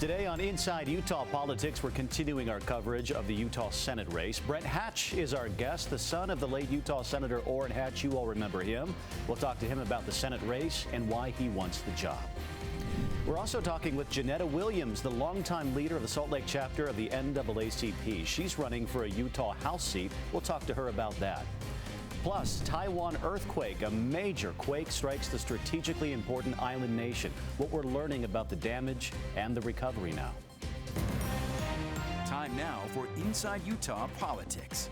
Today on Inside Utah Politics, we're continuing our coverage of the Utah Senate race. Brent Hatch is our guest, the son of the late Utah Senator Orrin Hatch. You all remember him. We'll talk to him about the Senate race and why he wants the job. We're also talking with Jeanetta Williams, the longtime leader of the Salt Lake chapter of the NAACP. She's running for a Utah House seat. We'll talk to her about that. Plus, Taiwan earthquake, a major quake, strikes the strategically important island nation. What we're learning about the damage and the recovery now. Time now for Inside Utah Politics.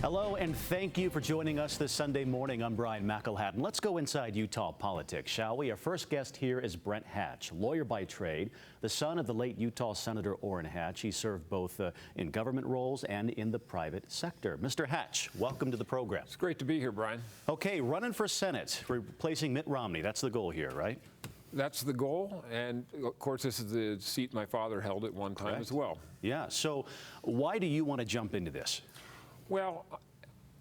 Hello, and thank you for joining us this Sunday morning. I'm Brian McElhatton. Let's go inside Utah politics, shall we? Our first guest here is Brent Hatch, lawyer by trade, the son of the late Utah Senator Orrin Hatch. He served both in government roles and in the private sector. Mr. Hatch, welcome to the program. It's great to be here, Brian. Okay, running for Senate, replacing Mitt Romney. That's the goal here, right? That's the goal, and of course this is the seat my father held at one time as well. Yeah, so why do you want to jump into this? Well,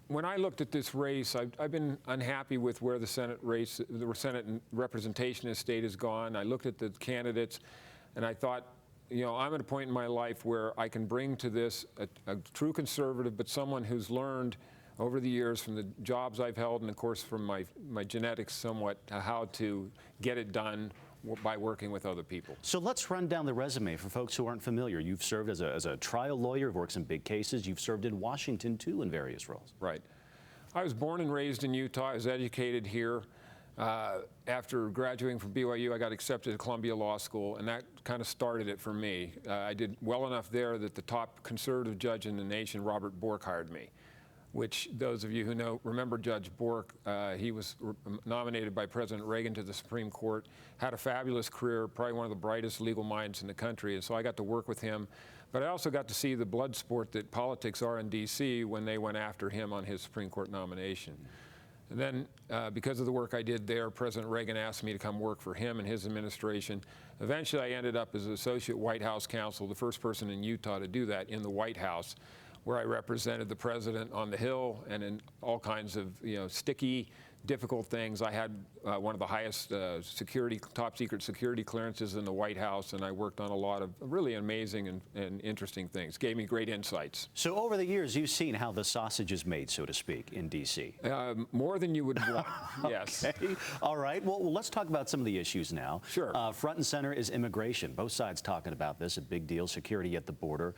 when I looked at this race, I've been unhappy with where the Senate race, the Senate representation in the state has gone. I looked at the candidates, and I thought, you know, I'm at a point in my life where I can bring to this a true conservative, but someone who's learned over the years from the jobs I've held, and of course from my genetics somewhat, how to get it done by working with other people. So let's run down the resume for folks who aren't familiar. You've served as a trial lawyer, works in big cases. You've served in Washington, too, in various roles. Right. I was born and raised in Utah. I was educated here. After graduating from BYU, I got accepted to Columbia Law School, and that kind of started it for me. I did well enough there that the top conservative judge in the nation, Robert Bork, hired me, which those of you who remember Judge Bork, he was nominated by President Reagan to the Supreme Court, had a fabulous career, probably one of the brightest legal minds in the country, and so I got to work with him. But I also got to see the blood sport that politics are in D.C. when they went after him on his Supreme Court nomination. And then, because of the work I did there, President Reagan asked me to come work for him and his administration. Eventually, I ended up as Associate White House Counsel, the first person in Utah to do that in the White House, where I represented the president on the Hill and in all kinds of, sticky, difficult things. I had one of the highest top secret security clearances in the White House, and I worked on a lot of really amazing and interesting things. Gave me great insights. So over the years, you've seen how the sausage is made, so to speak, in D.C. More than you would want, yes. Okay. All right. Well, let's talk about some of the issues now. Sure. Front and center is immigration. Both sides talking about this, a big deal. Security at the border,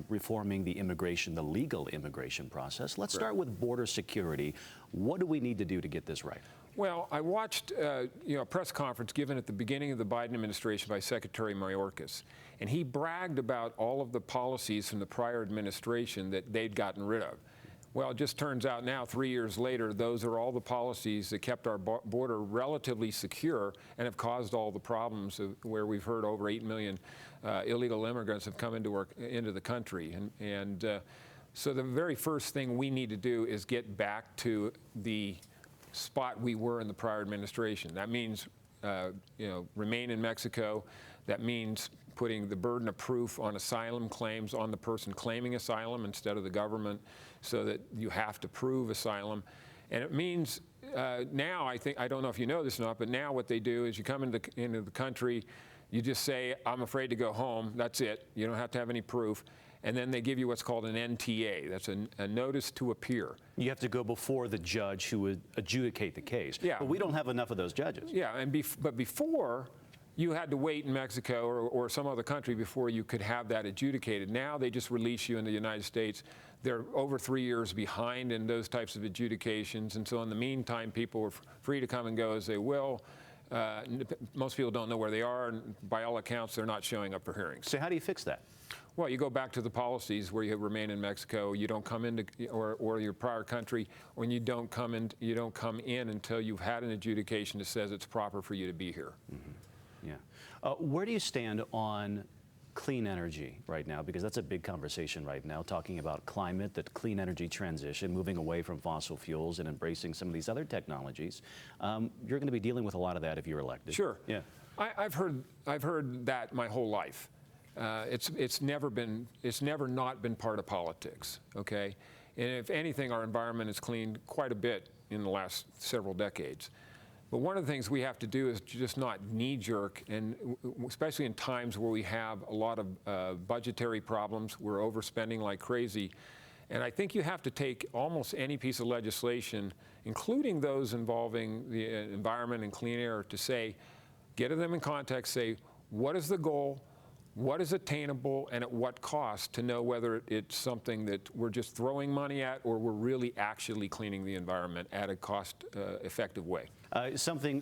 reforming the legal immigration process. Let's start with border security. What do we need to do to get this right? Well, I watched a press conference given at the beginning of the Biden administration by Secretary Mayorkas, and he bragged about all of the policies from the prior administration that they'd gotten rid of. Well, it just turns out now, 3 years later, those are all the policies that kept our border relatively secure and have caused all the problems where we've heard over 8 million illegal immigrants have come into the country. So the very first thing we need to do is get back to the spot we were in the prior administration. That means, remain in Mexico. That means putting the burden of proof on asylum claims on the person claiming asylum instead of the government, so that you have to prove asylum. And it means now, I don't know if you know this or not, but now what they do is you come into the country, you just say, I'm afraid to go home. That's it. You don't have to have any proof. And then they give you what's called an NTA. That's a notice to appear. You have to go before the judge who would adjudicate the case. Yeah. But we don't have enough of those judges. Yeah, but before, you had to wait in Mexico or some other country before you could have that adjudicated. Now they just release you in the United States. They're over 3 years behind in those types of adjudications. And so in the meantime, people are free to come and go as they will. Most people don't know where they are, and by all accounts, they're not showing up for hearings. So how do you fix that? Well, you go back to the policies where you remain in Mexico. You don't come into or your prior country. When you don't come in until you've had an adjudication that says it's proper for you to be here. Mm-hmm. Yeah. Where do you stand on clean energy right now? Because that's a big conversation right now, talking about climate, the clean energy transition, moving away from fossil fuels and embracing some of these other technologies. You're going to be dealing with a lot of that if you're elected. Sure. Yeah. I've heard that my whole life. It's never not been part of politics. Okay, and if anything, our environment has cleaned quite a bit in the last several decades. But one of the things we have to do is just not knee-jerk, and especially in times where we have a lot of budgetary problems, we're overspending like crazy. And I think you have to take almost any piece of legislation, including those involving the environment and clean air, to say, get them in context, say, what is the goal? What is attainable and at what cost, to know whether it's something that we're just throwing money at or we're really actually cleaning the environment at a cost-effective way.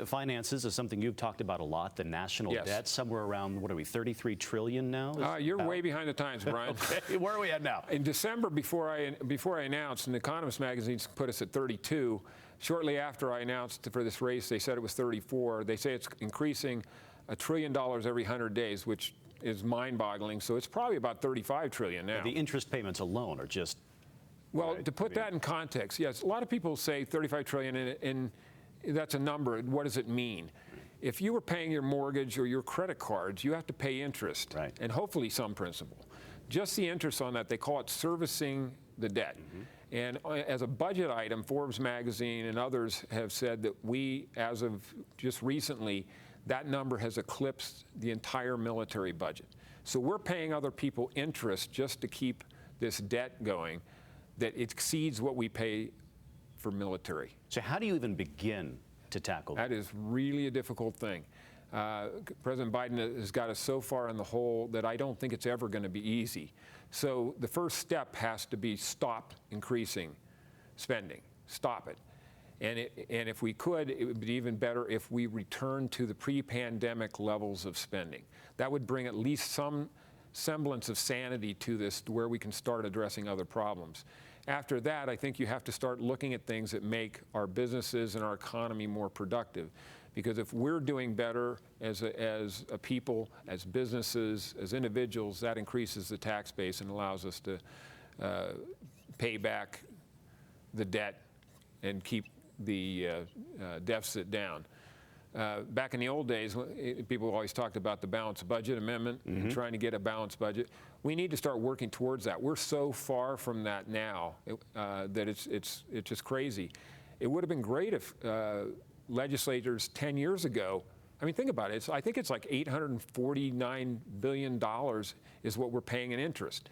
Finances is something you've talked about a lot, the national Yes. debt, somewhere around, what are we, 33 trillion now? You're way behind the times, Brian. Okay, where are we at now? In December, before I announced, and The Economist magazine put us at 32, shortly after I announced for this race, they said it was 34. They say it's increasing $1 trillion every 100 days, which is mind-boggling. So it's probably about 35 trillion now. The interest payments alone are just... Well, right, to put that in context, yes, a lot of people say 35 trillion, and that's a number. What does it mean? If you were paying your mortgage or your credit cards, you have to pay interest, right, and hopefully some principal. Just the interest on that, they call it servicing the debt. And as a budget item, Forbes magazine and others have said that we, as of just recently, that number has eclipsed the entire military budget. So we're paying other people interest just to keep this debt going that exceeds what we pay for military. So how do you even begin to tackle that? That is really a difficult thing. President Biden has got us so far in the hole that I don't think it's ever going to be easy. So the first step has to be stop increasing spending. Stop it. And if we could, it would be even better if we return to the pre-pandemic levels of spending. That would bring at least some semblance of sanity to this, to where we can start addressing other problems. After that, I think you have to start looking at things that make our businesses and our economy more productive. Because if we're doing better as a people, as businesses, as individuals, that increases the tax base and allows us to pay back the debt and keep the deficit down. Back in the old days, people always talked about the balanced budget amendment and trying to get a balanced budget. We need to start working towards that. We're so far from that now that it's just crazy. It would have been great if legislators 10 years ago, I mean, think about it. I think it's like $849 billion is what we're paying in interest.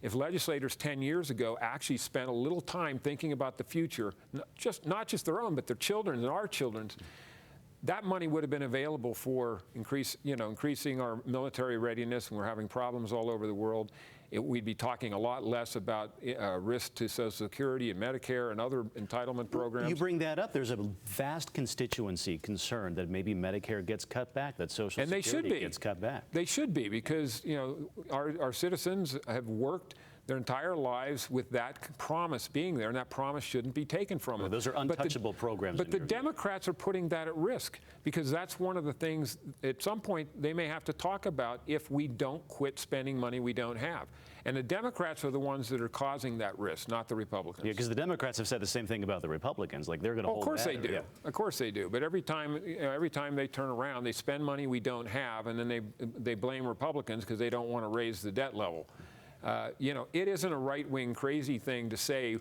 If legislators 10 years ago actually spent a little time thinking about the future, not just their own, but their children's and our children's, that money would have been available for increasing our military readiness, and we're having problems all over the world. We'd be talking a lot less about risk to Social Security and Medicare and other entitlement programs. You bring that up. There's a vast constituency concerned that maybe Medicare gets cut back, that Social Security gets cut back. They should be, because our citizens have worked their entire lives with that promise being there, and that promise shouldn't be taken from them. Those are untouchable programs. But the Democrats are putting that at risk, because that's one of the things at some point they may have to talk about if we don't quit spending money we don't have. And the Democrats are the ones that are causing that risk, not the Republicans. Yeah, because the Democrats have said the same thing about the Republicans, like they're going to hold back. Of course they do. Yeah. Of course they do. But every time they turn around, they spend money we don't have, and then they blame Republicans because they don't want to raise the debt level. It isn't a right-wing crazy thing to say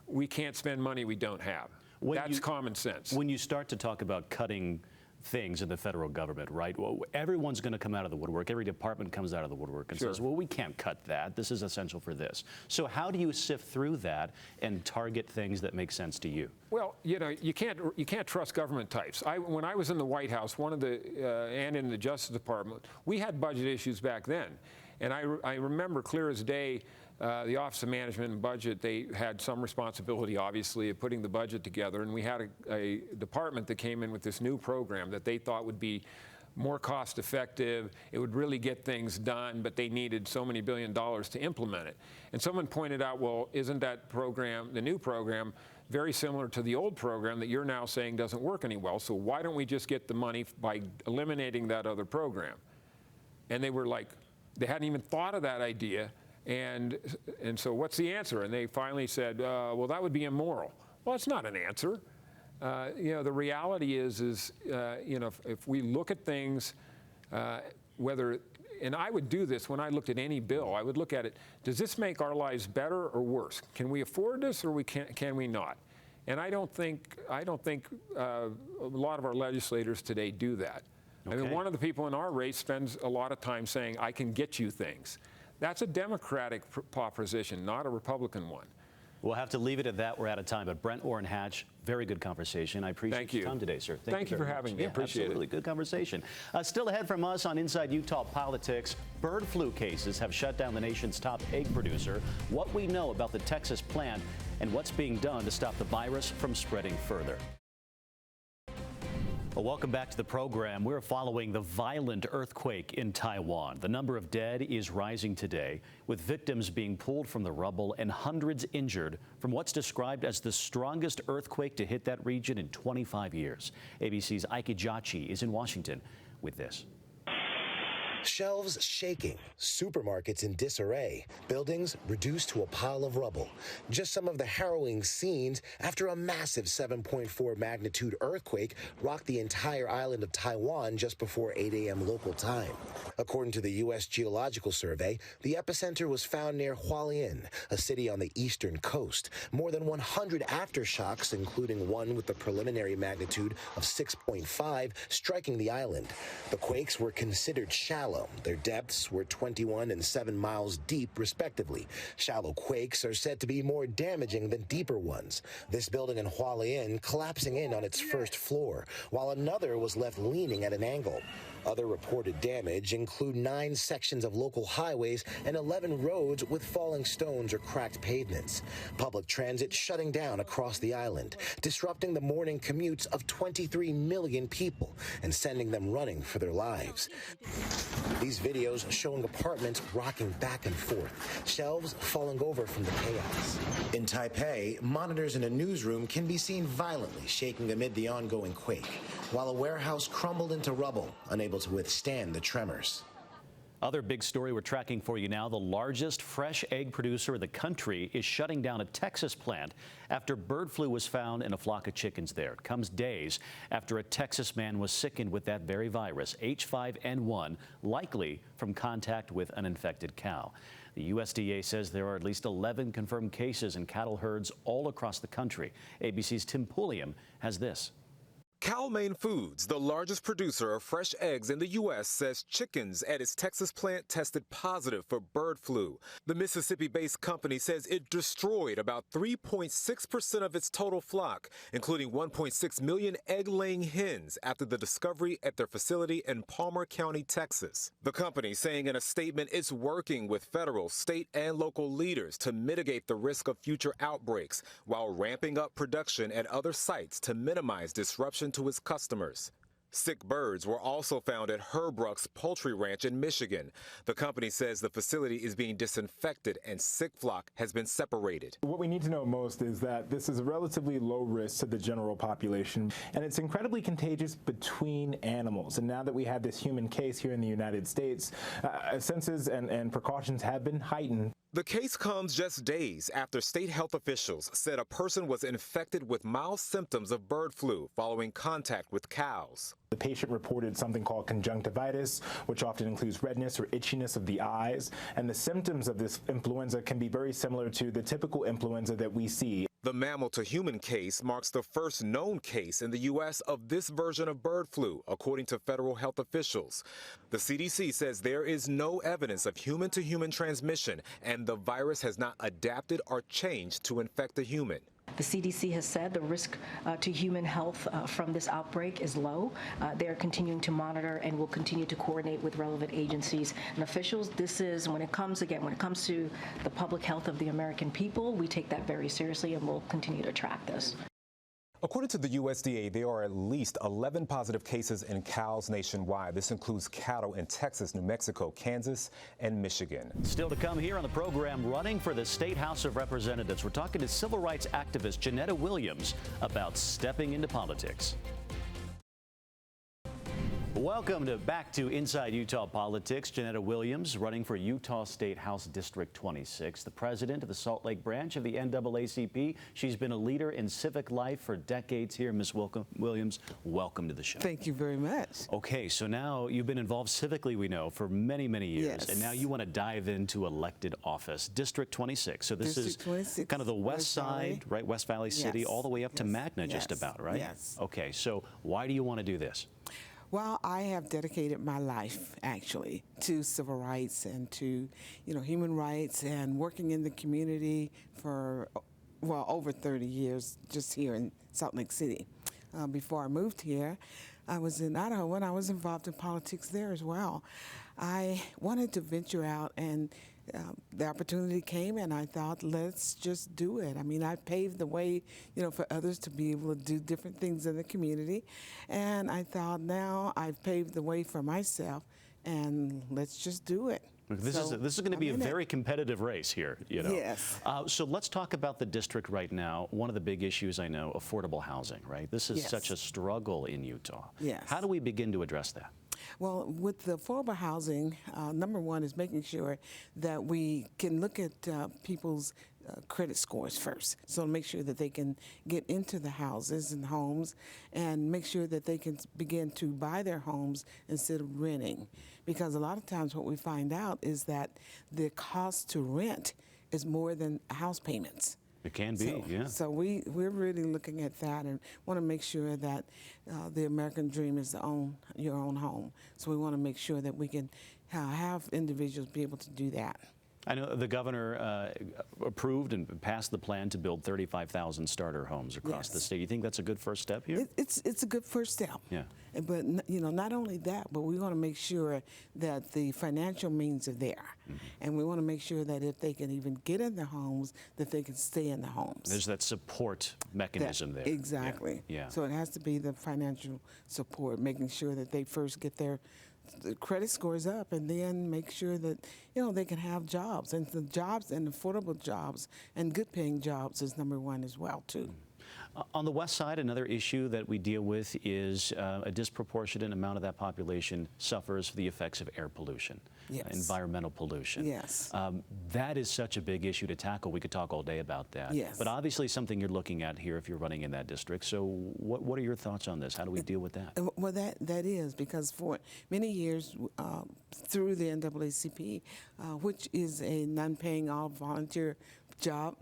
we can't spend money we don't have. That's common sense. When you start to talk about cutting things in the federal government, right? Well, everyone's going to come out of the woodwork. Every department comes out of the woodwork and says, well, we can't cut that. This is essential for this. So how do you sift through that and target things that make sense to you? Well, you can't trust government types. When I was in the White House, and in the Justice Department, we had budget issues back then. And I remember clear as day, the Office of Management and Budget, they had some responsibility, obviously, of putting the budget together. And we had a department that came in with this new program that they thought would be more cost effective. It would really get things done, but they needed so many $1 billion to implement it. And someone pointed out, well, isn't that program, the new program, very similar to the old program that you're now saying doesn't work any well? So why don't we just get the money by eliminating that other program? And they were like, they hadn't even thought of that idea, and so what's the answer? And they finally said, well, that would be immoral. Well, it's not an answer. The reality is if we look at things, and I would do this when I looked at any bill, I would look at it, does this make our lives better or worse? Can we afford this or can we not? And I don't think a lot of our legislators today do that. I mean, one of the people in our race spends a lot of time saying, I can get you things. That's a Democratic proposition, not a Republican one. We'll have to leave it at that. We're out of time. But Brent Orrin Hatch, very good conversation. I appreciate your time today, sir. Thank you for having me. Yeah, appreciate absolutely. it. Good conversation. Still ahead from us on Inside Utah Politics, bird flu cases have shut down the nation's top egg producer, what we know about the Texas plant, and what's being done to stop the virus from spreading further. Well, welcome back to the program. We're following the violent earthquake in Taiwan. The number of dead is rising today, with victims being pulled from the rubble and hundreds injured from what's described as the strongest earthquake to hit that region in 25 years. ABC's Ike Jachi is in Washington with this. Shelves shaking, supermarkets in disarray, buildings reduced to a pile of rubble. Just some of the harrowing scenes after a massive 7.4 magnitude earthquake rocked the entire island of Taiwan just before 8 a.m. local time. According to the U.S. Geological Survey, the epicenter was found near Hualien, a city on the eastern coast. More than 100 aftershocks, including one with the preliminary magnitude of 6.5, striking the island. The quakes were considered shallow. Their depths were 21 and 7 miles deep, respectively. Shallow quakes are said to be more damaging than deeper ones. This building in Hualien collapsing in on its first floor, while another was left leaning at an angle. Other reported damage include 9 sections of local highways and 11 roads with falling stones or cracked pavements. Public transit shutting down across the island, disrupting the morning commutes of 23 million people and sending them running for their lives. These videos showing apartments rocking back and forth, shelves falling over from the chaos. In Taipei, monitors in a newsroom can be seen violently shaking amid the ongoing quake, while a warehouse crumbled into rubble, unable to withstand the tremors. Other big story we're tracking for you now. The largest fresh egg producer in the country is shutting down a Texas plant after bird flu was found in a flock of chickens there. It comes days after a Texas man was sickened with that very virus, H5N1, likely from contact with an infected cow. The USDA says there are at least 11 confirmed cases in cattle herds all across the country. ABC's Tim Pulliam has this. Cal-Maine Foods, the largest producer of fresh eggs in the U.S., says chickens at its Texas plant tested positive for bird flu. The Mississippi-based company says it destroyed about 3.6% of its total flock, including 1.6 million egg-laying hens after the discovery at their facility in Palmer County, Texas. The company saying in a statement it's working with federal, state, and local leaders to mitigate the risk of future outbreaks while ramping up production at other sites to minimize disruption to its customers. Sick birds were also found at Herbruck's Poultry Ranch in Michigan. The company says the facility is being disinfected and sick flock has been separated. What we need to know most is that this is a relatively low risk to the general population, and it's incredibly contagious between animals. And now that we have this human case here in the United States, senses and precautions have been heightened. The case comes just days after state health officials said a person was infected with mild symptoms of bird flu following contact with cows. The patient reported something called conjunctivitis, which often includes redness or itchiness of the eyes, and the symptoms of this influenza can be very similar to the typical influenza that we see. The mammal-to-human case marks the first known case in the U.S. of this version of bird flu, according to federal health officials. The CDC says there is no evidence of human-to-human transmission, and the virus has not adapted or changed to infect a human. The CDC has said the risk to human health from this outbreak is low. They're continuing to monitor and will continue to coordinate with relevant agencies and officials. This is, when it comes to the public health of the American people, we take that very seriously and we'll continue to track this. According to the USDA, there are at least 11 positive cases in cows nationwide. This includes cattle in Texas, New Mexico, Kansas, and Michigan. Still to come here on the program, running for the State House of Representatives. We're talking to civil rights activist Jeanetta about stepping into politics. Welcome back to Inside Utah Politics. Jeanetta Williams running for Utah State House District 26, the president of the Salt Lake branch of the NAACP. She's been a leader in civic life for decades here. Ms. Williams, welcome to the show. Thank you very much. Okay, so now you've been involved civically, we know, for many, many years. Yes. And now you want to dive into elected office. District 26. So this District 26, is kind of the west side, right? West Valley City, Yes. all the way up to Yes. Magna, just Yes. about, right? Yes. Okay, so why do you want to do this? Well, I have dedicated my life actually to civil rights and to, human rights and working in the community for, well, over 30 years just here in Salt Lake City. Before I moved here, I was in Idaho and I was involved in politics there as well. I wanted to venture out and the opportunity came and I thought, let's just do it. I mean, I paved the way, for others to be able to do different things in the community. And I thought, now I've paved the way for myself and let's just do it. This is going to be a very competitive race here, Yes. So let's talk about the district right now. One of the big issues, I know, affordable housing, right? This is Yes. such a struggle in Utah. Yes. How do we begin to address that? Well, with the affordable housing, number one is making sure that we can look at people's credit scores first. So make sure that they can get into the houses and homes and make sure that they can begin to buy their homes instead of renting. Because a lot of times what we find out is that the cost to rent is more than house payments. It can be, yeah. So we're really looking at that and want to make sure that the American dream is to your own home. So we want to make sure that we can have individuals be able to do that. I know the governor approved and passed the plan to build 35,000 starter homes across the state. You think that's a good first step here? It's a good first step. Yeah. But not only that, but we want to make sure that the financial means are there, and we want to make sure that if they can even get in the homes, that they can stay in the homes. There's that support mechanism there. Exactly. Yeah. So it has to be the financial support, making sure that they first get their credit scores up, and then make sure that they can have jobs, and the jobs and affordable jobs and good paying jobs is number one as well too. On the west side, another issue that we deal with is a disproportionate amount of that population suffers the effects of air pollution, environmental pollution. Yes. That is such a big issue to tackle. We could talk all day about that. Yes. But obviously something you're looking at here if you're running in that district. So what are your thoughts on this? How do we deal with that? Well, that is because for many years through the NAACP, which is a non-paying all-volunteer job,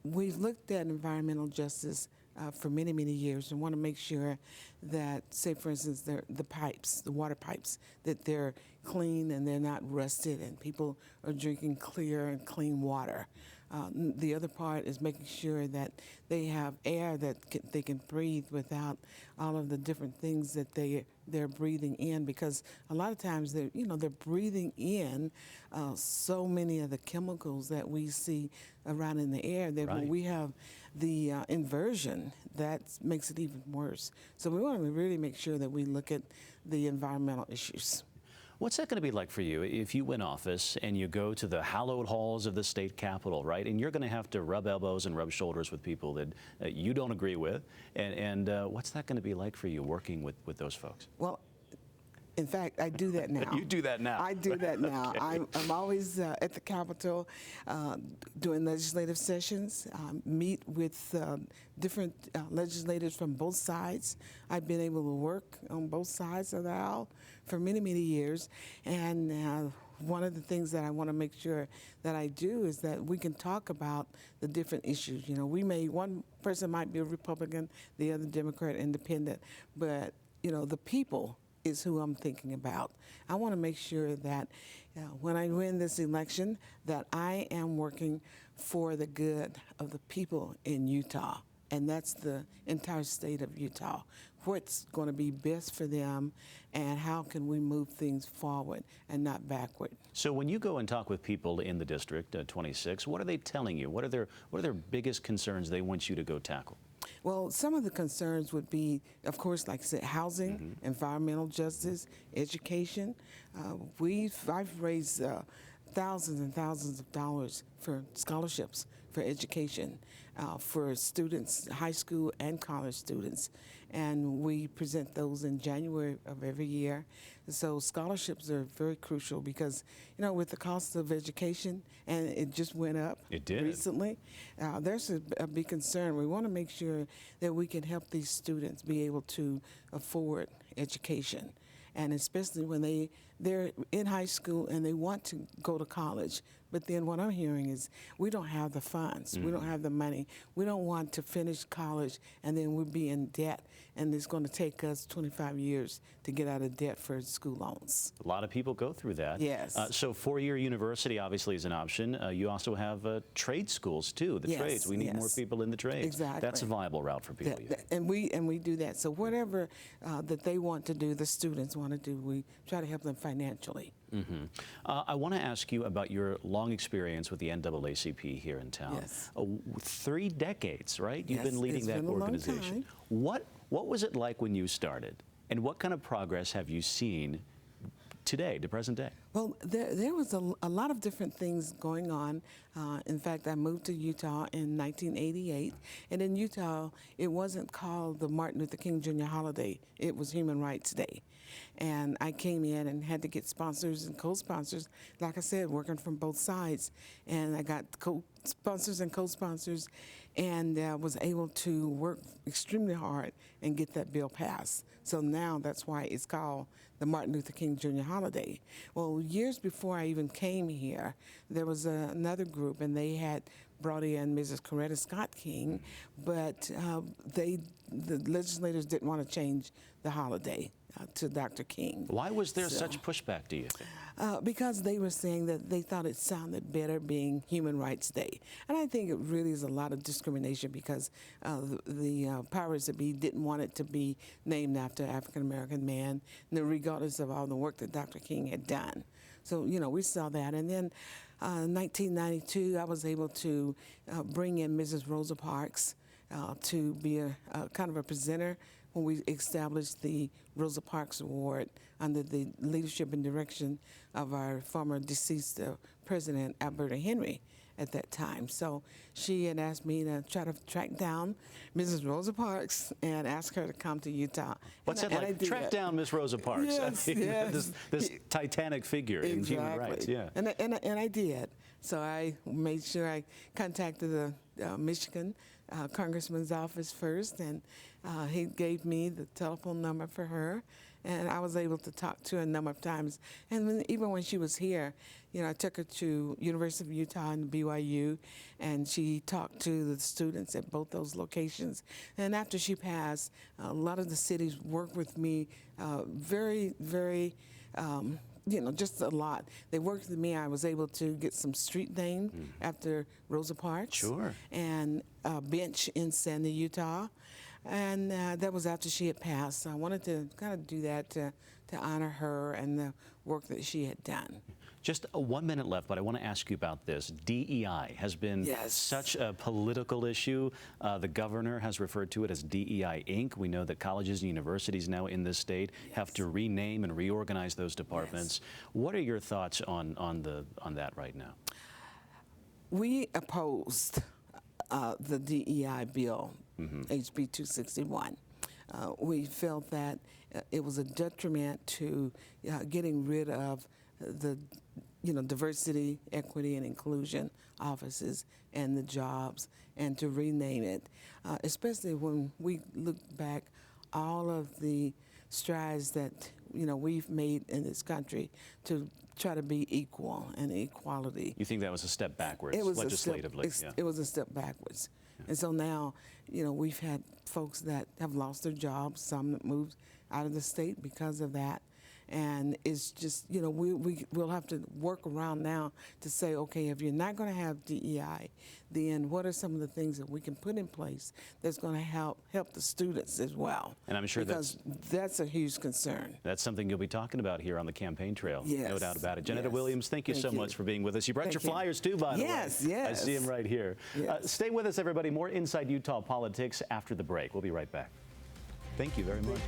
we've looked at environmental justice for many, many years and want to make sure that, say, for instance, the water pipes, that they're clean and they're not rusted and people are drinking clear and clean water. The other part is making sure that they have air that they can breathe without all of the different things that they're breathing in, because a lot of times they're breathing in so many of the chemicals that we see around in the air that when we have the inversion, that makes it even worse. So we want to really make sure that we look at the environmental issues. What's that going to be like for you if you win office and you go to the hallowed halls of the state capitol, right? And you're going to have to rub elbows and rub shoulders with people that you don't agree with. And what's that going to be like for you working with those folks? Well, in fact, I do that now. You do that now? I do that now. Okay. I'm always at the Capitol doing legislative sessions, meet with different legislators from both sides. I've been able to work on both sides of the aisle for many, many years. And one of the things that I want to make sure that I do is that we can talk about the different issues. One person might be a Republican, the other Democrat, independent, but, the people is who I'm thinking about. I want to make sure that when I win this election, that I am working for the good of the people in Utah, and that's the entire state of Utah. What's going to be best for them, and how can we move things forward and not backward? So when you go and talk with people in the district, 26, what are they telling you? What are their biggest concerns they want you to go tackle? Well, some of the concerns would be, of course, like I said, housing, environmental justice, education. I've raised thousands and thousands of dollars for scholarships for education for students, high school and college students. And we present those in January of every year. So scholarships are very crucial because, with the cost of education, and it just went up recently, there's a big concern. We want to make sure that we can help these students be able to afford education. And especially when they're in high school and they want to go to college. But then what I'm hearing is we don't have the funds. We don't have the money. We don't want to finish college and then we'll be in debt. And it's going to take us 25 years to get out of debt for school loans. A lot of people go through that. Yes. So four-year university obviously is an option. You also have trade schools too, the trades. We need more people in the trades. Exactly. That's a viable route for people. And we do that. So whatever that they want to do, the students want to do, we try to help them financially. I want to ask you about your long experience with the NAACP here in town. Yes. 3 decades, right? You've been leading that been a long organization. time. What was it like when you started? And what kind of progress have you seen today, to present day? Well, there was a lot of different things going on. In fact, I moved to Utah in 1988. And in Utah, it wasn't called the Martin Luther King Jr. holiday. It was Human Rights Day. And I came in and had to get sponsors and co-sponsors, like I said, working from both sides. And I got co-sponsors and co-sponsors and was able to work extremely hard and get that bill passed. So now that's why it's called the Martin Luther King Jr. holiday. Well, years before I even came here, there was another group, and they had brought in Mrs. Coretta Scott King, but the legislators didn't want to change the holiday to Dr. King. Why was there such pushback, do you think? Because they were saying that they thought it sounded better being Human Rights Day. And I think it really is a lot of discrimination because the powers that be didn't want it to be named after an African-American man, regardless of all the work that Dr. King had done. So, we saw that. And then 1992, I was able to bring in Mrs. Rosa Parks to be a kind of a presenter when we established the Rosa Parks Award under the leadership and direction of our former deceased president, Alberta Henry, at that time. So she had asked me to try to track down Mrs. Rosa Parks and ask her to come to Utah. What's it like? Track down Miss Rosa Parks. Yes, This titanic figure in human rights. Yeah. And I did. So I made sure I contacted the Michigan congressman's office first, and he gave me the telephone number for her, and I was able to talk to her a number of times. And even when she was here, I took her to University of Utah and BYU, and she talked to the students at both those locations. And after she passed, a lot of the cities worked with me very, very just a lot. They worked with me. I was able to get some street named after Rosa Parks. Sure. And a bench in Sandy, Utah. And that was after she had passed. So I wanted to kind of do that to honor her and the work that she had done. Just 1 minute left, but I want to ask you about this. DEI has been such a political issue. The governor has referred to it as DEI Inc. We know that colleges and universities now in this state have to rename and reorganize those departments. What are your thoughts on that right now? We opposed the DEI bill, HB 261. We felt that it was a detriment to getting rid of the diversity, equity, and inclusion offices and the jobs, and to rename it, especially when we look back all of the strides that we've made in this country to try to be equal and equality. You think that was a step backwards legislatively? It was a step backwards. Yeah. And so now, we've had folks that have lost their jobs, some that moved out of the state because of that. And it's just, we'll have to work around now to say, okay, if you're not going to have DEI, then what are some of the things that we can put in place that's going to help the students as well? And I'm sure because that's a huge concern. That's something you'll be talking about here on the campaign trail. Yes. No doubt about it. Jeanetta Williams, thank you so much for being with us. You brought your you. flyers too, by the way. Yes. I see them right here. Yes. Stay with us, everybody. More Inside Utah Politics after the break. We'll be right back. Thank you very much.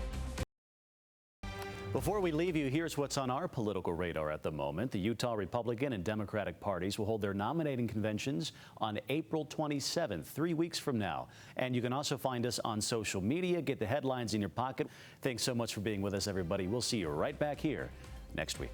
Before we leave you, here's what's on our political radar at the moment. The Utah Republican and Democratic parties will hold their nominating conventions on April 27th, 3 weeks from now. And you can also find us on social media. Get the headlines in your pocket. Thanks so much for being with us, everybody. We'll see you right back here next week.